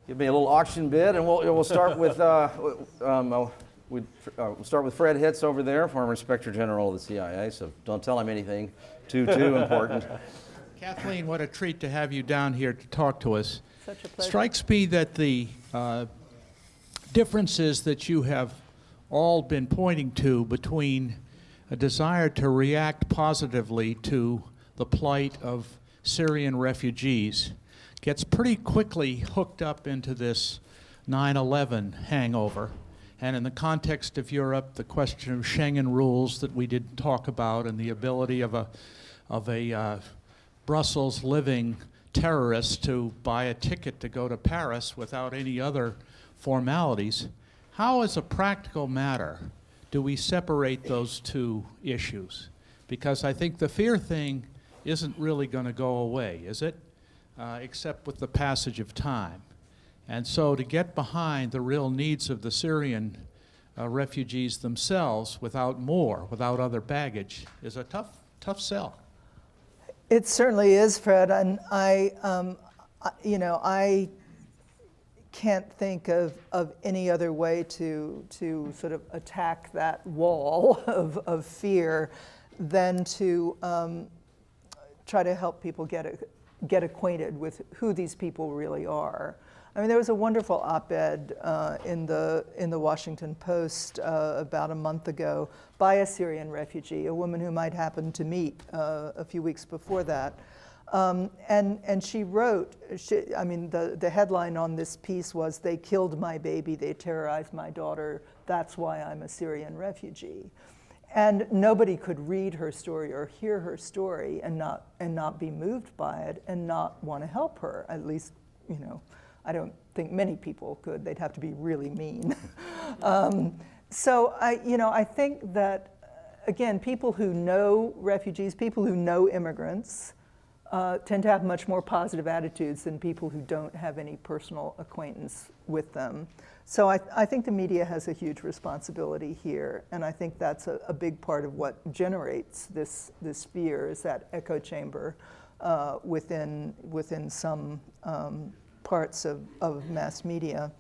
Give me a little auction bid, and we'll start with we'll start with Fred Hitz over there, former Inspector General of the CIA. So don't tell him anything too important. Kathleen, what a treat to have you down here to talk to us. Such a pleasure. Strikes me that the differences that you have all been pointing to between a desire to react positively to the plight of Syrian refugees gets pretty quickly hooked up into this 9/11 hangover. And in the context of Europe, the question of Schengen rules that we didn't talk about, and the ability of a Brussels living terrorist to buy a ticket to go to Paris without any other formalities. How, as a practical matter, do we separate those two issues? Because I think the fear thing isn't really going to go away, is it? Except with the passage of time. And so to get behind the real needs of the Syrian refugees themselves without other baggage, is a tough sell. It certainly is, Fred, and I can't think of any other way to sort of attack that wall of fear than to try to help people get acquainted with who these people really are. I mean, there was a wonderful op-ed in the Washington Post about a month ago by a Syrian refugee, a woman whom I'd happened to meet a few weeks before that. And she wrote, the headline on this piece was, "They killed my baby, they terrorized my daughter, that's why I'm a Syrian refugee." And nobody could read her story or hear her story and not be moved by it and not want to help her. At least, I don't think many people could. They'd have to be really mean. So I think that, again, people who know refugees, people who know immigrants, tend to have much more positive attitudes than people who don't have any personal acquaintance with them. So I think the media has a huge responsibility here, and I think that's a big part of what generates this fear, is that echo chamber within some parts of mass media.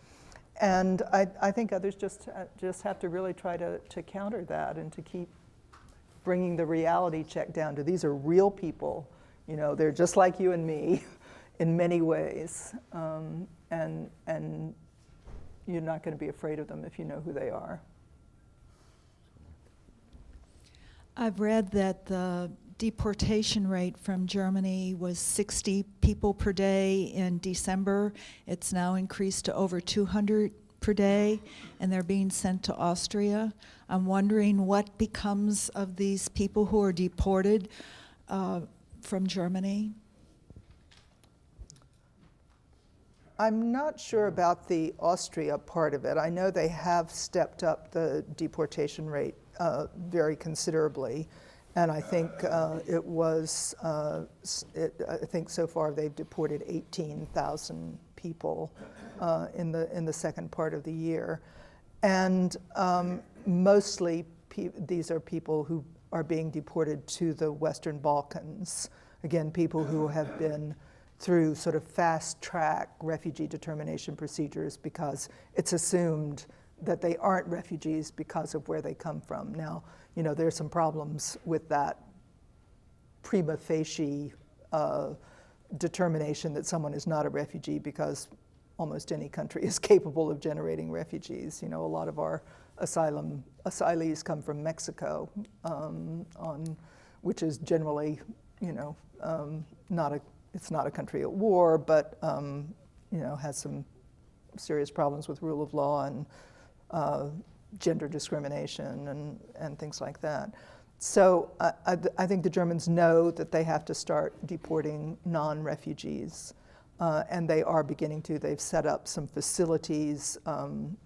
And I think others just have to really try to counter that and to keep bringing the reality check down to, these are real people. They're just like you and me in many ways, and you're not going to be afraid of them if you know who they are. I've read that the deportation rate from Germany was 60 people per day in December. It's now increased to over 200 per day, and they're being sent to Austria. I'm wondering what becomes of these people who are deported from Germany. I'm not sure about the Austria part of it. I know they have stepped up the deportation rate very considerably, and I think I think so far they've deported 18,000 people in the second part of the year, and mostly these are people who are being deported to the Western Balkans. Again, people who have been through sort of fast-track refugee determination procedures because it's assumed that they aren't refugees because of where they come from. Now, there's some problems with that prima facie determination that someone is not a refugee, because almost any country is capable of generating refugees. A lot of our asylees come from Mexico, which is generally, it's not a country at war, but has some serious problems with rule of law and gender discrimination and things like that. So I think the Germans know that they have to start deporting non-refugees, and they are beginning to. They've set up some facilities,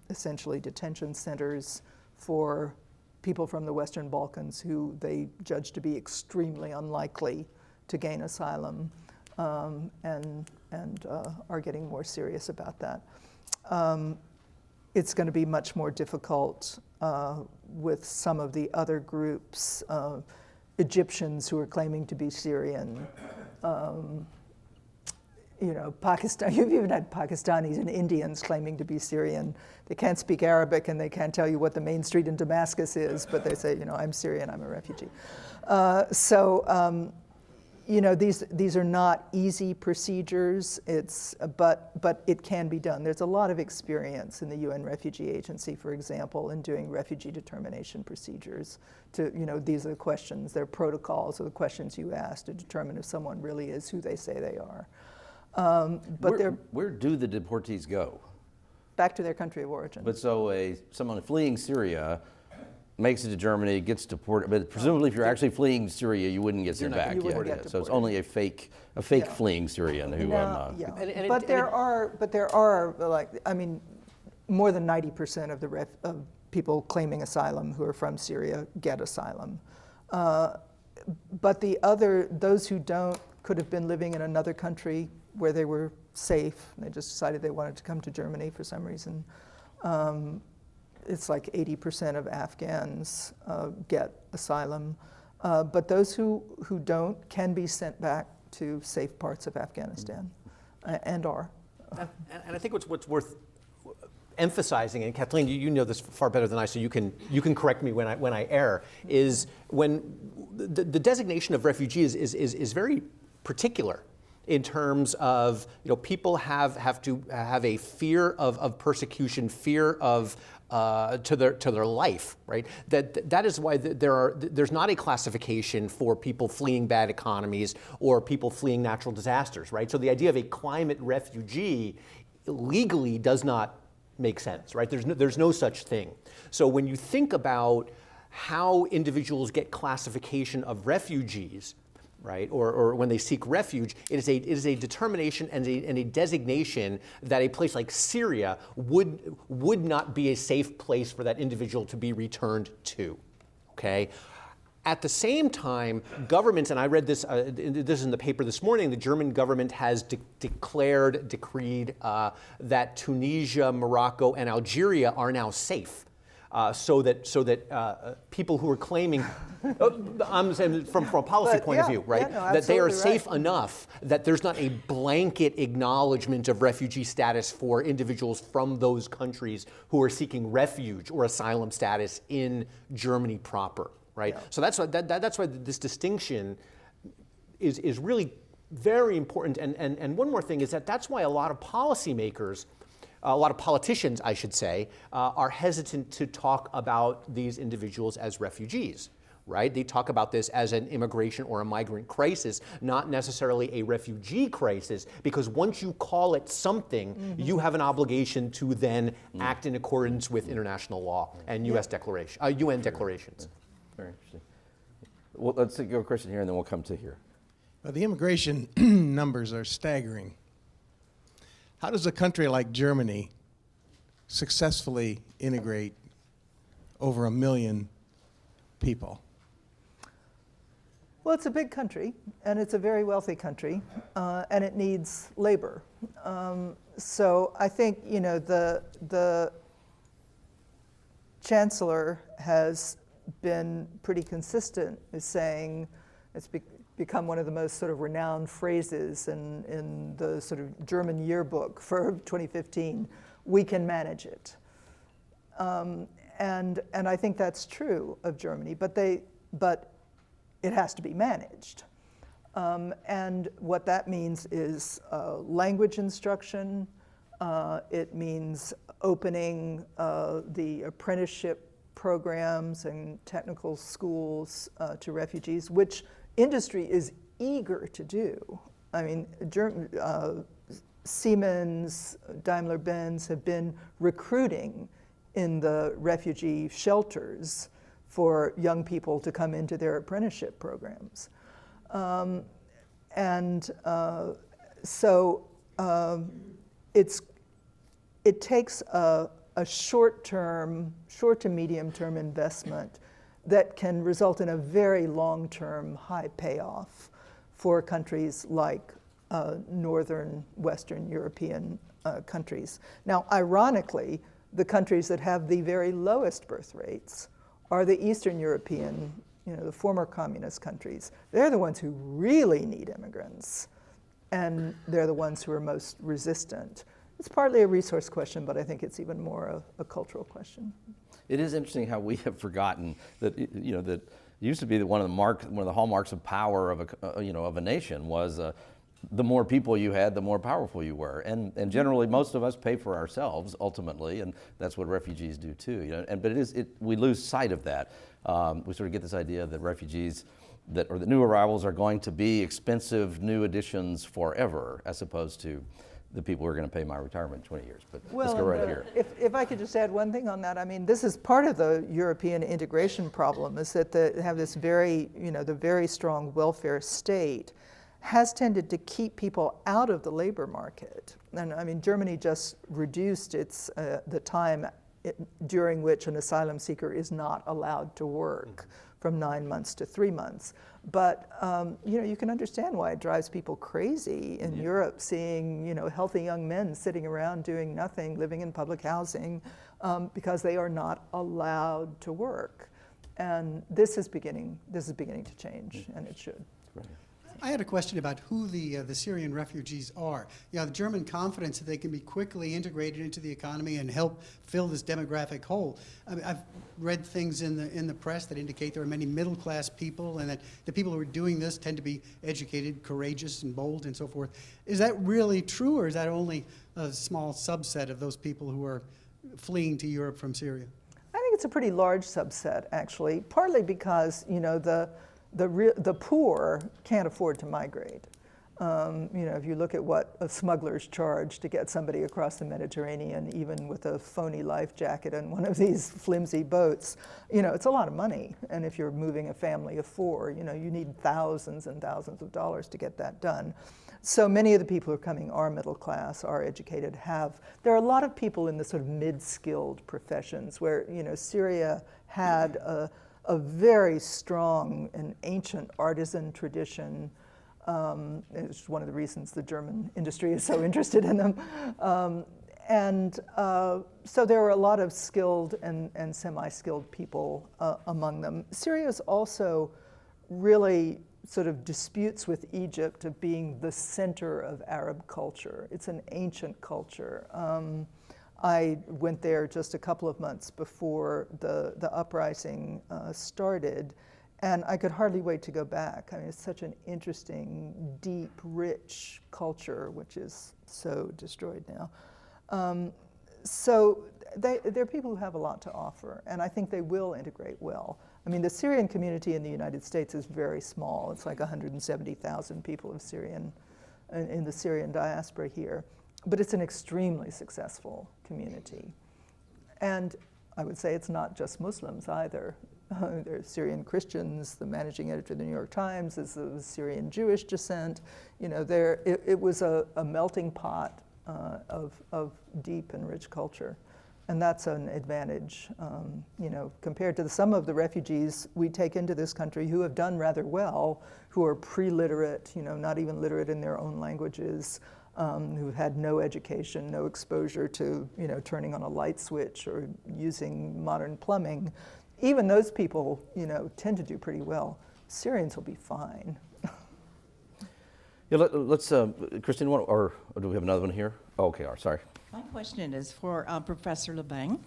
essentially detention centers for people from the Western Balkans who they judge to be extremely unlikely to gain asylum, and are getting more serious about that. It's going to be much more difficult with some of the other groups, Egyptians who are claiming to be Syrian. you know, Pakistan, you've even had Pakistanis and Indians claiming to be Syrian. They can't speak Arabic and they can't tell you what the main street in Damascus is, but they say, you know, I'm Syrian, I'm a refugee. You know, these are not easy procedures, but it can be done. There's a lot of experience in the UN Refugee Agency, for example, in doing refugee determination procedures. You know, these are the questions, they're protocols, or the questions you ask to determine if someone really is who they say they are. Where do the deportees go? Back to their country of origin. But so someone fleeing Syria makes it to Germany, gets deported, but presumably if you're actually fleeing Syria, you wouldn't get sent back. You wouldn't Yeah, get so it's deported. only a fake fleeing Syrian who. Yeah. But there are like, I mean, more than 90% of people claiming asylum who are from Syria get asylum. But those who don't could have been living in another country where they were safe. And they just decided they wanted to come to Germany for some reason. It's like 80% of Afghans get asylum. But those who don't can be sent back to safe parts of Afghanistan, and are. And I think what's worth emphasizing, and Kathleen, you know this far better than I, so you can correct me when I err, is when the designation of refugees is very particular in terms of, you know, people have to have a fear of persecution, fear of to their life, right? That is why there's not a classification for people fleeing bad economies or people fleeing natural disasters, right? So the idea of a climate refugee legally does not make sense, right? There's no such thing. So when you think about how individuals get classification of refugees, right, or when they seek refuge, it is a determination and a designation that a place like Syria would not be a safe place for that individual to be returned to, okay? At the same time, governments, and I read this is in the paper this morning, the German government has decreed that Tunisia, Morocco, and Algeria are now safe. So that people who are claiming, I'm saying from a policy point of view, right, that they are safe enough that there's not a blanket acknowledgement of refugee status for individuals from those countries who are seeking refuge or asylum status in Germany proper, right? Yeah. So that's why this distinction is really very important. And one more thing is that's why a lot of policymakers, a lot of politicians, I should say, are hesitant to talk about these individuals as refugees, right? They talk about this as an immigration or a migrant crisis, not necessarily a refugee crisis, because once you call it something, you have an obligation to then act in accordance with international law and UN declarations. Very interesting. Well, let's take a question here, and then we'll come to here. Well, the immigration numbers are staggering. How does a country like Germany successfully integrate over 1 million people? Well, it's a big country, and it's a very wealthy country, and it needs labor. So I think, you know, the chancellor has been pretty consistent in saying it's become one of the most sort of renowned phrases in the sort of German yearbook for 2015. We can manage it, and I think that's true of Germany. But it has to be managed, and what that means is language instruction. It means opening the apprenticeship programs and technical schools to refugees, which industry is eager to do. I mean, Siemens, Daimler-Benz have been recruiting in the refugee shelters for young people to come into their apprenticeship programs. It takes a short to medium-term investment that can result in a very long-term high payoff for countries like northern Western European countries. Now, ironically, the countries that have the very lowest birth rates are the Eastern European, you know, the former communist countries. They're the ones who really need immigrants. and they're the ones who are most resistant. It's partly a resource question, but I think it's even more a cultural question. It is interesting how we have forgotten that that it used to be that one of the hallmarks of power of a nation was the more people you had, the more powerful you were, and generally most of us pay for ourselves ultimately, and that's what refugees do too. But we lose sight of that. We sort of get this idea that refugees that new arrivals are going to be expensive new additions forever, as opposed to the people who are going to pay my retirement in 20 years. But let's go right here. If I could just add one thing on that, I mean, this is part of the European integration problem, is that they have this the very strong welfare state has tended to keep people out of the labor market. And I mean, Germany just reduced the time during which an asylum seeker is not allowed to work from 9 months to 3 months. But you can understand why it drives people crazy in Europe, seeing healthy young men sitting around doing nothing, living in public housing, because they are not allowed to work. And this is beginning to change, and it should. I had a question about who the Syrian refugees are. The German confidence that they can be quickly integrated into the economy and help fill this demographic hole. I mean, I've read things in the press that indicate there are many middle-class people, and that the people who are doing this tend to be educated, courageous, and bold, and so forth. Is that really true, or is that only a small subset of those people who are fleeing to Europe from Syria? I think it's a pretty large subset, actually, partly because the poor can't afford to migrate. If you look at what smugglers charge to get somebody across the Mediterranean, even with a phony life jacket and one of these flimsy boats, it's a lot of money. And if you're moving a family of 4, you need thousands and thousands of dollars to get that done. So many of the people who are coming are middle class, are educated, there are a lot of people in the sort of mid-skilled professions where, Syria had a very strong and ancient artisan tradition. It's one of the reasons the German industry is so interested in them. So there are a lot of skilled and semi-skilled people among them. Syria is also really sort of disputes with Egypt of being the center of Arab culture. It's an ancient culture. I went there just a couple of months before the uprising started, and I could hardly wait to go back. I mean, it's such an interesting, deep, rich culture, which is so destroyed now. So they're people who have a lot to offer, and I think they will integrate well. I mean, the Syrian community in the United States is very small. It's like 170,000 people of in the Syrian diaspora here. But it's an extremely successful community. And I would say it's not just Muslims either. There's Syrian Christians. The managing editor of the New York Times is of Syrian Jewish descent. It was a melting pot of deep and rich culture. And that's an advantage, compared to some of the refugees we take into this country who have done rather well, who are pre-literate, not even literate in their own languages, who've had no education, no exposure to, turning on a light switch or using modern plumbing. Even those people, tend to do pretty well. Syrians will be fine. Yeah, let's, Christine, or do we have another one here? Oh, okay, sorry. My question is for Professor LeBlang,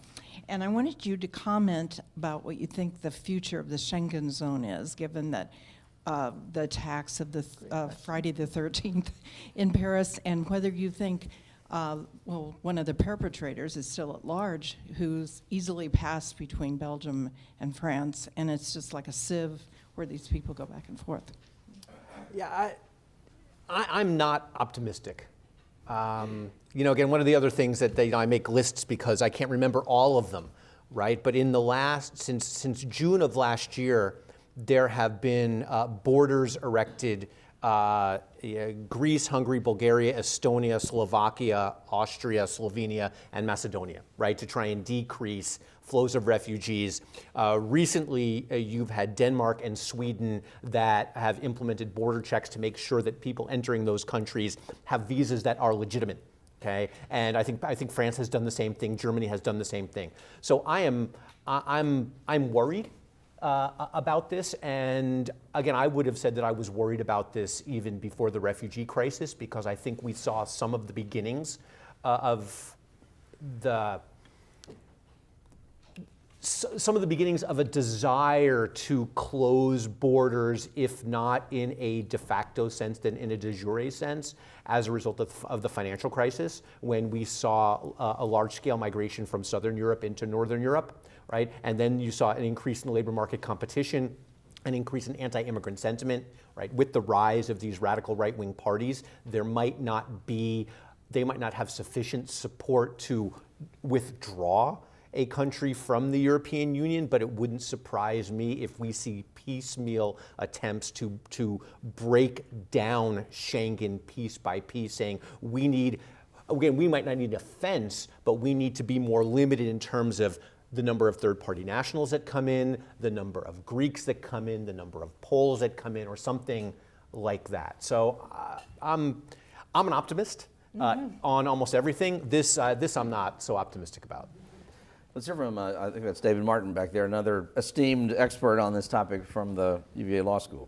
and I wanted you to comment about what you think the future of the Schengen zone is, given that the attacks of the Friday the 13th in Paris, and whether you think, one of the perpetrators is still at large, who's easily passed between Belgium and France, and it's just like a sieve where these people go back and forth. Yeah, I'm not optimistic. Again, one of the other things that I make lists because I can't remember all of them, right? But in since June of last year, there have been borders erected, Greece, Hungary, Bulgaria, Estonia, Slovakia, Austria, Slovenia, and Macedonia, right, to try and decrease flows of refugees. Recently, you've had Denmark and Sweden that have implemented border checks to make sure that people entering those countries have visas that are legitimate. Okay, and I think France has done the same thing. Germany has done the same thing. So I'm worried about this, and again, I would have said that I was worried about this even before the refugee crisis, because I think we saw some of the beginnings of a desire to close borders, if not in a de facto sense, then in a de jure sense, as a result of the financial crisis, when we saw a large-scale migration from Southern Europe into Northern Europe, right? And then you saw an increase in the labor market competition, an increase in anti-immigrant sentiment, right? With the rise of these radical right-wing parties, they might not have sufficient support to withdraw a country from the European Union, but it wouldn't surprise me if we see piecemeal attempts to break down Schengen piece by piece, saying we might not need a fence, but we need to be more limited in terms of the number of third-party nationals that come in, the number of Greeks that come in, the number of Poles that come in, or something like that. So I'm an optimist on almost everything. This I'm not so optimistic about. Let's hear from, I think that's David Martin back there, another esteemed expert on this topic from the UVA Law School.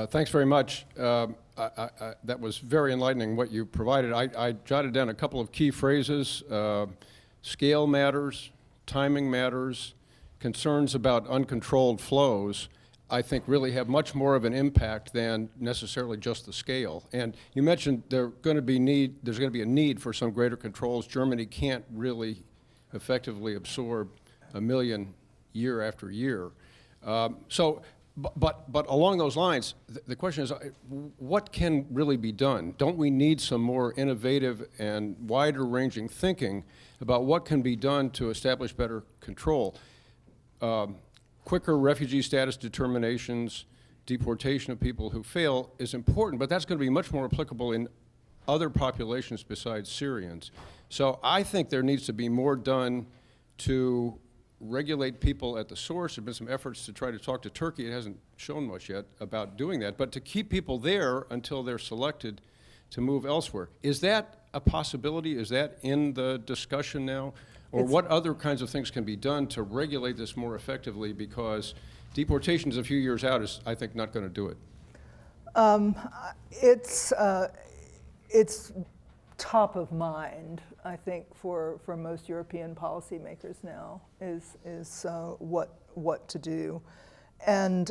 Thanks very much. That was very enlightening what you provided. I jotted down a couple of key phrases. Scale matters, timing matters, concerns about uncontrolled flows, I think really have much more of an impact than necessarily just the scale. And you mentioned there's going to be a need for some greater controls. Germany can't really effectively absorb 1 million year after year. But along those lines, the question is, what can really be done? Don't we need some more innovative and wider-ranging thinking about what can be done to establish better control? Quicker refugee status determinations, deportation of people who fail is important, but that's going to be much more applicable in other populations besides Syrians. So I think there needs to be more done to regulate people at the source. There have been some efforts to try to talk to Turkey. It hasn't shown much yet about doing that, but to keep people there until they're selected to move elsewhere. Is that a possibility? Is that in the discussion now? Or what other kinds of things can be done to regulate this more effectively? Because deportations a few years out is, I think, not going to do it. It's top of mind, I think, for most European policymakers now is what to do, and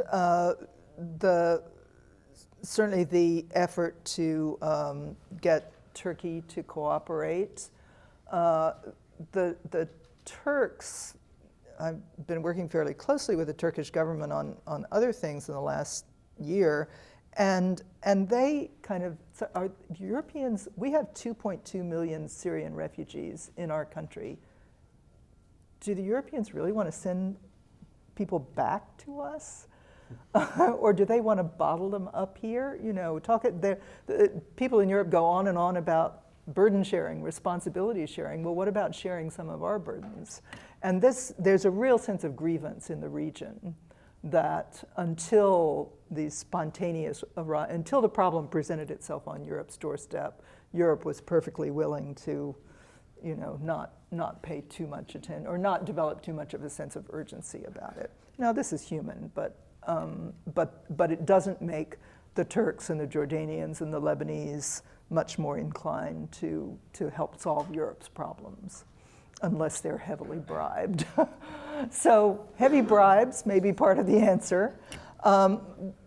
certainly the effort to get Turkey to cooperate. The Turks, I've been working fairly closely with the Turkish government on other things in the last year, and they kind of are Europeans. We have 2.2 million Syrian refugees in our country. Do the Europeans really want to send people back to us? Or do they want to bottle them up here? You know, people in Europe go on and on about burden sharing, responsibility sharing. Well, what about sharing some of our burdens? And there's a real sense of grievance in the region that until the problem presented itself on Europe's doorstep, Europe was perfectly willing to, not pay too much attention or not develop too much of a sense of urgency about it. Now, this is human, but it doesn't make the Turks and the Jordanians and the Lebanese much more inclined to help solve Europe's problems, unless they're heavily bribed. So heavy bribes may be part of the answer.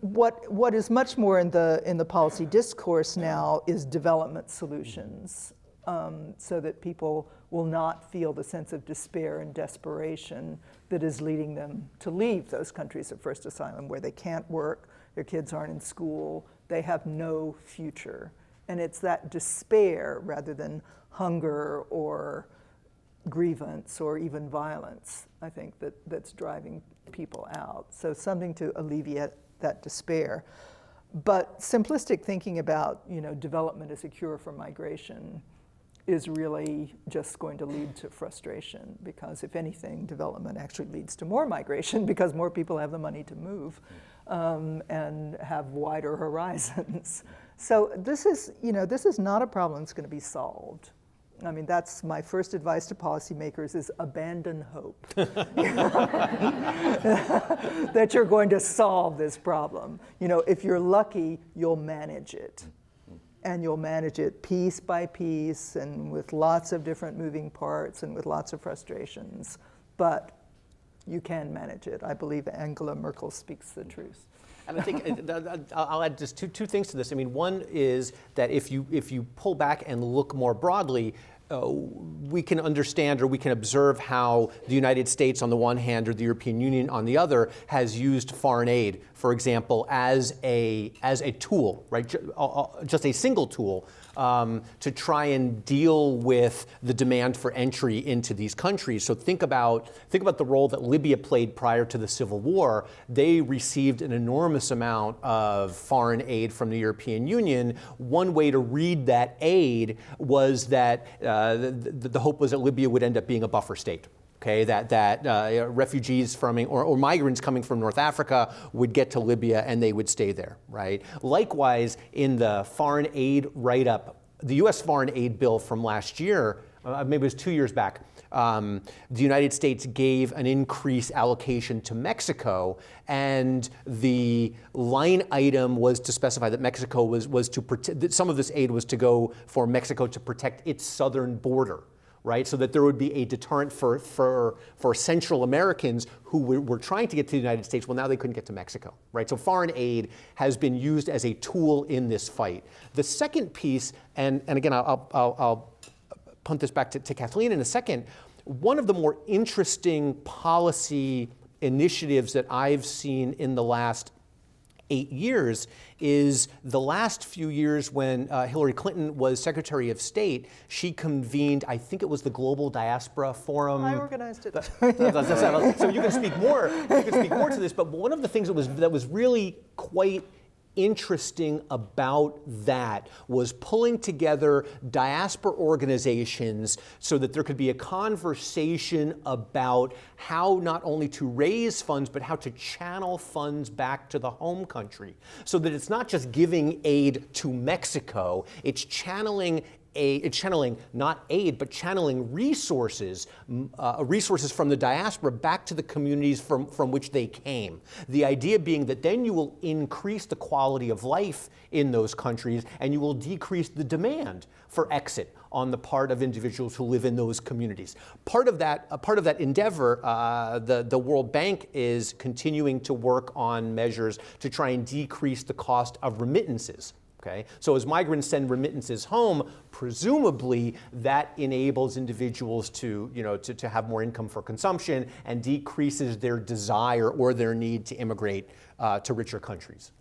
What is much more in the policy discourse now is development solutions, so that people will not feel the sense of despair and desperation that is leading them to leave those countries of first asylum where they can't work, their kids aren't in school, they have no future. And it's that despair rather than hunger or grievance or even violence, I think, that's driving people out. So something to alleviate that despair. But simplistic thinking about, development as a cure for migration is really just going to lead to frustration, because if anything, development actually leads to more migration because more people have the money to move and have wider horizons. So this is not a problem that's going to be solved I mean, that's my first advice to policymakers is abandon hope that you're going to solve this problem. You know, if you're lucky, you'll manage it. And you'll manage it piece by piece and with lots of different moving parts and with lots of frustrations. But you can manage it. I believe Angela Merkel speaks the truth. And I think I'll add just two things to this. I mean, one is that if you pull back and look more broadly, we can understand or we can observe how the United States on the one hand or the European Union on the other has used foreign aid, for example, as a tool, right? Just a single tool to try and deal with the demand for entry into these countries. So think about the role that Libya played prior to the Civil War. They received an enormous amount of foreign aid from the European Union. One way to read that aid was that the hope was that Libya would end up being a buffer state. Okay, that refugees from or migrants coming from North Africa would get to Libya and they would stay there, right? Likewise, in the foreign aid write-up, the U.S. foreign aid bill from last year, maybe it was 2 years back, the United States gave an increased allocation to Mexico, and the line item was to specify that Mexico was to protect, that some of this aid was to go for Mexico to protect its southern border. Right, so that there would be a deterrent for Central Americans who were trying to get to the United States. Well, now they couldn't get to Mexico, right? So foreign aid has been used as a tool in this fight. The second piece, and again, I'll punt this back to Kathleen in a second. One of the more interesting policy initiatives that I've seen in the last 8 years is the last few years when Hillary Clinton was Secretary of State. She convened, I think it was the Global Diaspora Forum. I organized it. So you can speak more. You can speak more to this. But one of the things that was really quite interesting about that was pulling together diaspora organizations so that there could be a conversation about how not only to raise funds, but how to channel funds back to the home country. So that it's not just giving aid to Mexico, it's channeling not aid, but channeling resources from the diaspora back to the communities from which they came. The idea being that then you will increase the quality of life in those countries and you will decrease the demand for exit on the part of individuals who live in those communities. Part of that endeavor, the World Bank is continuing to work on measures to try and decrease the cost of remittances. Okay? So as migrants send remittances home, presumably that enables individuals to have more income for consumption and decreases their desire or their need to immigrate to richer countries.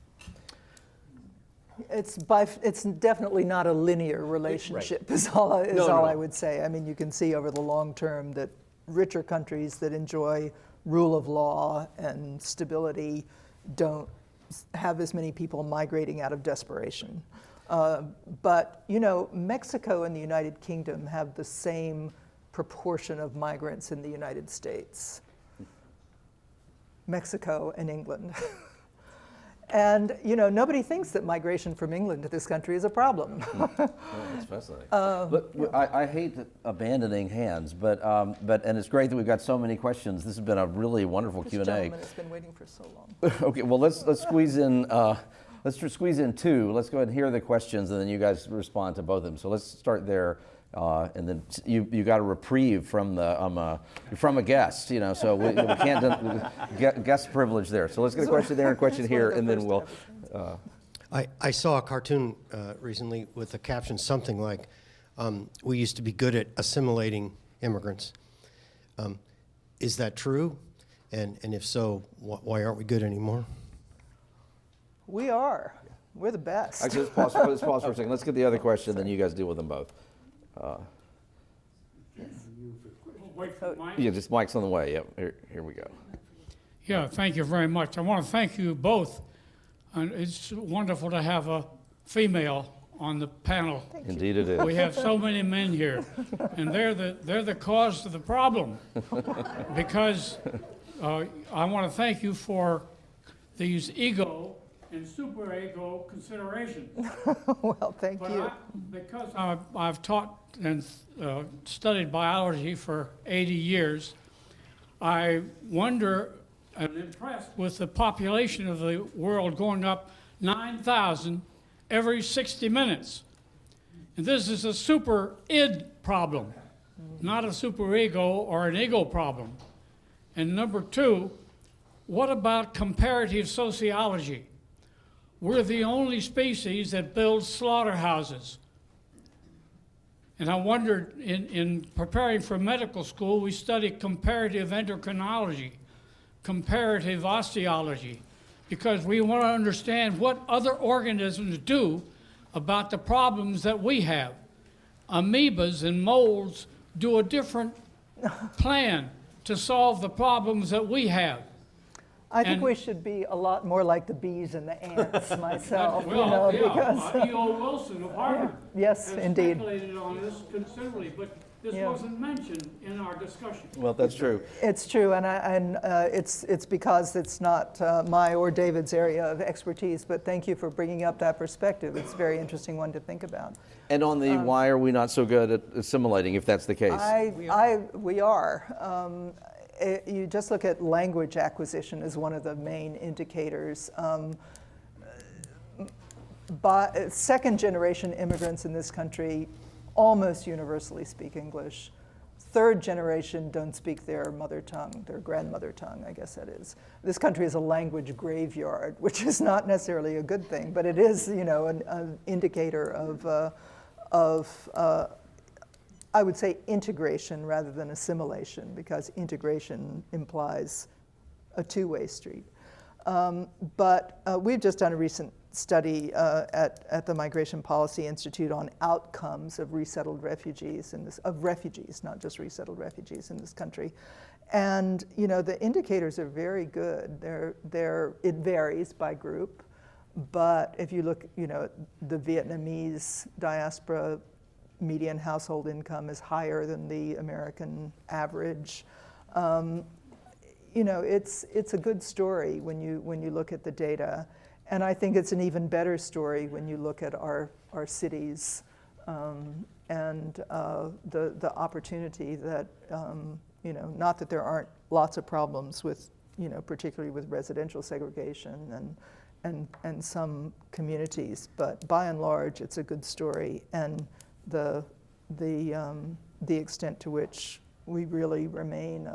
It's definitely not a linear relationship, right. is all I would say. I mean, you can see over the long term that richer countries that enjoy rule of law and stability don't have as many people migrating out of desperation. But, you know, Mexico and the United Kingdom have the same proportion of migrants in the United States. Mexico and England. And, you know, nobody thinks that migration from England to this country is a problem. Oh, that's fascinating. Look, I hate abandoning hands, but and it's great that we've got so many questions. This has been a really wonderful Q&A. This gentleman has been waiting for so long. Okay, well let's squeeze in squeeze in two. Let's go ahead and hear the questions, and then you guys respond to both of them. So let's start there. And then you got a reprieve from the you're from a guest, you know, so we can't guest privilege there. So let's get a question there and a question here, and then we'll. I saw a cartoon recently with a caption something like, "We used to be good at assimilating immigrants." Is that true? And if so, why aren't we good anymore? We are. We're the best. Actually, let's pause for a second. Let's get the other question, then you guys deal with them both. Yeah, just mic's on the way. Yep, here we go. Yeah, thank you very much. I want to thank you both. And it's wonderful to have a female on the panel. Indeed it is. We have so many men here, and they're the cause of the problem. Because I want to thank you for these ego and superego considerations. Well, thank But you. because I've taught and studied biology for 80 years, I wonder and impressed with the population of the world going up 9,000 every 60 minutes. And this is a super id problem, not a superego or an ego problem. And number two, what about comparative sociology? We're the only species that builds slaughterhouses. And I wondered, in preparing for medical school, we studied comparative endocrinology, comparative osteology, because we want to understand what other organisms do about the problems that we have. Amoebas and molds do a different plan to solve the problems that we have. I think and- we should be a lot more like the bees and the ants myself, Well, because, E.O. Wilson of Harvard yes, has indeed. speculated on this considerably, but this Yeah. wasn't mentioned in our discussion. Well, that's true. It's true, and it's because it's not my or David's area of expertise, but thank you for bringing up that perspective. It's a very interesting one to think about. And on the why are we not so good at assimilating, if that's the case? We are. You just look at language acquisition as one of the main indicators. Second generation immigrants in this country almost universally speak English. Third generation don't speak their mother tongue, their grandmother tongue, I guess that is. This country is a language graveyard, which is not necessarily a good thing, but it is, an indicator of I would say integration rather than assimilation, because integration implies a two-way street. But we've just done a recent study at the Migration Policy Institute on outcomes of resettled refugees of refugees, not just resettled refugees in this country. And the indicators are very good. It varies by group, but if you look, the Vietnamese diaspora median household income is higher than the American average. It's a good story when you look at the data, and I think it's an even better story when you look at our cities and the opportunity that not that there aren't lots of problems with particularly with residential segregation and some communities, but by and large it's a good story, and the extent to which we really remain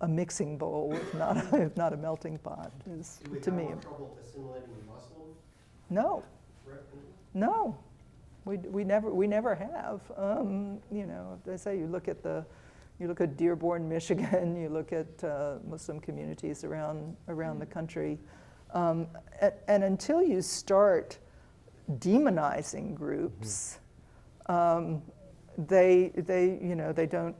a mixing bowl, if not a melting pot, is to me. Do we have more trouble assimilating Muslims? No, no, we never have. They say you look at Dearborn, Michigan, you look at Muslim communities around the country, and until you start demonizing groups, they don't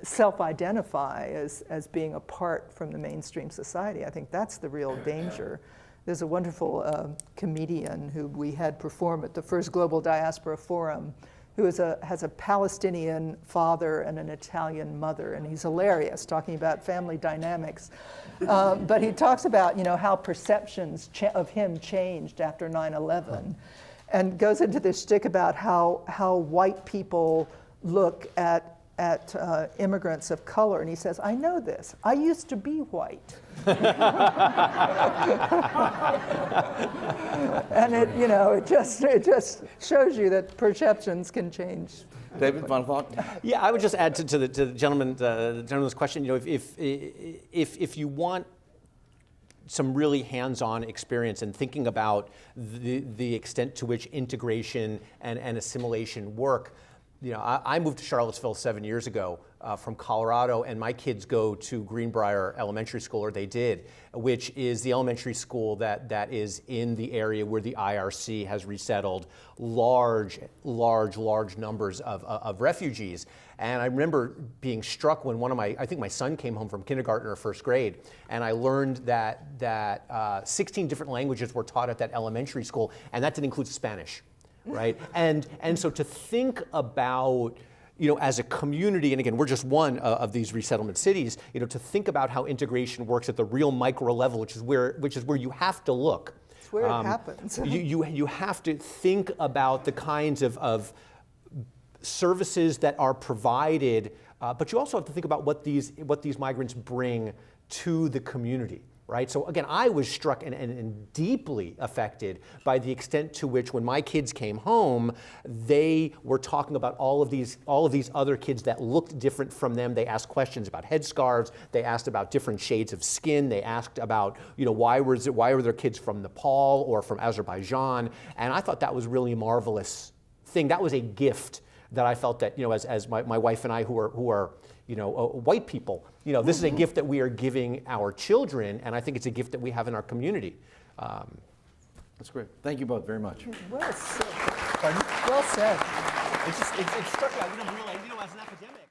self-identify as being apart from the mainstream society. I think that's the real danger. There's a wonderful comedian who we had perform at the first Global Diaspora Forum, who has a Palestinian father and an Italian mother, and he's hilarious, talking about family dynamics. But he talks about how perceptions of him changed after 9/11. And goes into this shtick about how white people look at immigrants of color, and he says, "I know this. I used to be white." And it just shows you that perceptions can change. David, final thought? Yeah, I would just add to the gentleman's question. If you want some really hands-on experience in thinking about the extent to which integration and assimilation work. I moved to Charlottesville 7 years ago from Colorado, and my kids go to Greenbrier Elementary School, or they did, which is the elementary school that is in the area where the IRC has resettled large numbers of refugees. And I remember being struck when I think my son came home from kindergarten or first grade, and I learned that 16 different languages were taught at that elementary school, and that didn't include Spanish. Right, and so to think about as a community, and again, we're just one of these resettlement cities, to think about how integration works at the real micro level, which is where you have to look. It's where it happens. You have to think about the kinds of services that are provided, but you also have to think about what these migrants bring to the community. Right? So again, I was struck and deeply affected by the extent to which, when my kids came home, they were talking about all of these other kids that looked different from them. They asked questions about headscarves. They asked about different shades of skin. They asked about, why were there kids from Nepal or from Azerbaijan? And I thought that was really a marvelous thing. That was a gift that I felt that, as my wife and I, who are white people, this is a gift that we are giving our children, and I think it's a gift that we have in our community. That's great. Thank you both very much. Well said. Well said. It struck me, I didn't realize, as an academic.